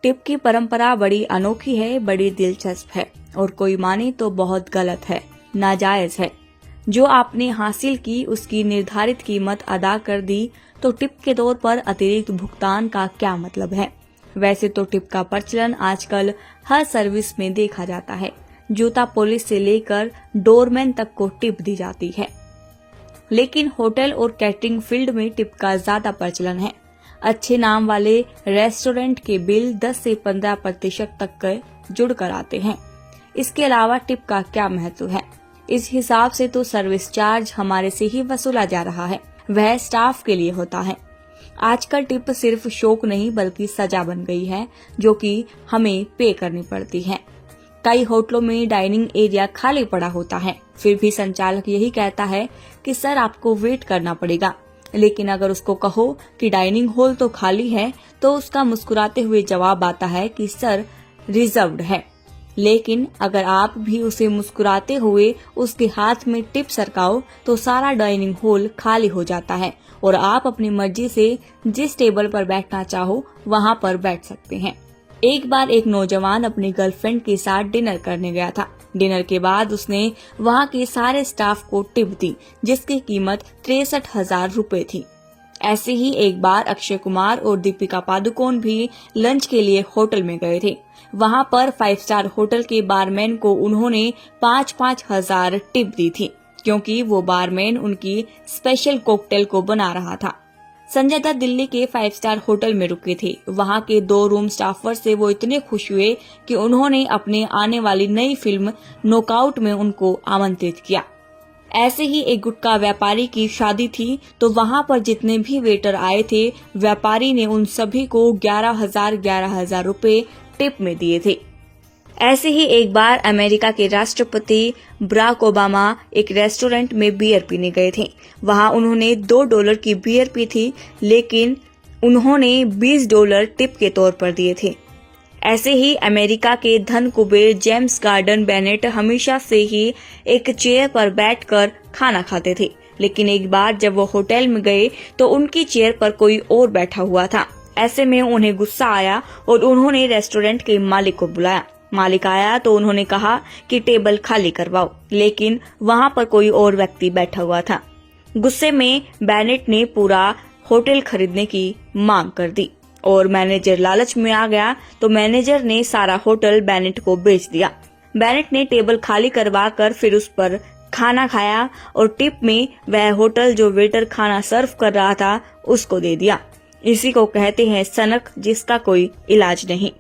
Tip की परंपरा बड़ी अनोखी है, बड़ी दिलचस्प है और कोई माने तो बहुत गलत है, नाजायज है। जो आपने हासिल की उसकी निर्धारित कीमत अदा कर दी तो टिप के तौर पर अतिरिक्त भुगतान का क्या मतलब है। वैसे तो टिप का प्रचलन आजकल हर सर्विस में देखा जाता है। जूता पॉलिश से लेकर डोरमैन तक को टिप दी जाती है, लेकिन होटल और कैटरिंग फील्ड में टिप का ज्यादा प्रचलन है। अच्छे नाम वाले रेस्टोरेंट के बिल 10 से 15% तक के जुड़ कर आते हैं। इसके अलावा टिप का क्या महत्व है? इस हिसाब से तो सर्विस चार्ज हमारे से ही वसूला जा रहा है, वह स्टाफ के लिए होता है। आजकल टिप सिर्फ शौक नहीं बल्कि सजा बन गई है, जो कि हमें पे करनी पड़ती है। कई होटलों में डाइनिंग एरिया खाली पड़ा होता है, फिर भी संचालक यही कहता है कि सर आपको वेट करना पड़ेगा। लेकिन अगर उसको कहो कि डाइनिंग हॉल तो खाली है, तो उसका मुस्कुराते हुए जवाब आता है कि सर रिजर्व्ड है। लेकिन अगर आप भी उसे मुस्कुराते हुए उसके हाथ में टिप सरकाओ तो सारा डाइनिंग हॉल खाली हो जाता है और आप अपनी मर्जी से जिस टेबल पर बैठना चाहो वहां पर बैठ सकते हैं। एक बार एक नौजवान अपनी गर्लफ्रेंड के साथ डिनर करने गया था। डिनर के बाद उसने वहां के सारे स्टाफ को टिप दी, जिसकी कीमत 63,000 रुपए थी। ऐसे ही एक बार अक्षय कुमार और दीपिका पादुकोण भी लंच के लिए होटल में गए थे। वहां पर 5 स्टार होटल के बारमैन को उन्होंने 5-5 हजार टिप दी थी, क्योंकि वो बारमैन उनकी स्पेशल कॉकटेल को बना रहा था। संजय दत्त दिल्ली के 5 स्टार होटल में रुके थे। वहां के 2 रूम स्टाफर से वो इतने खुश हुए कि उन्होंने अपने आने वाली नई फिल्म नॉकआउट में उनको आमंत्रित किया। ऐसे ही एक गुटखा व्यापारी की शादी थी, तो वहां पर जितने भी वेटर आए थे, व्यापारी ने उन सभी को 11,000 रुपए टिप में दिए थे। ऐसे ही एक बार अमेरिका के राष्ट्रपति बराक ओबामा एक रेस्टोरेंट में बियर पीने गए थे। वहां उन्होंने $2 की बियर पी थी, लेकिन उन्होंने $20 टिप के तौर पर दिए थे। ऐसे ही अमेरिका के धन कुबेर जेम्स गार्डन बेनेट हमेशा से ही एक चेयर पर बैठकर खाना खाते थे, लेकिन एक बार जब वो होटल में गए तो उनकी चेयर पर कोई और बैठा हुआ था। ऐसे में उन्हें गुस्सा आया और उन्होंने रेस्टोरेंट के मालिक को बुलाया। मालिक आया तो उन्होंने कहा कि टेबल खाली करवाओ, लेकिन वहां पर कोई और व्यक्ति बैठा हुआ था। गुस्से में बेनेट ने पूरा होटल खरीदने की मांग कर दी और मैनेजर लालच में आ गया, तो मैनेजर ने सारा होटल बेनेट को बेच दिया। बेनेट ने टेबल खाली करवा कर फिर उस पर खाना खाया और टिप में वह होटल जो वेटर खाना सर्व कर रहा था उसको दे दिया। इसी को कहते हैं सनक, जिसका कोई इलाज नहीं।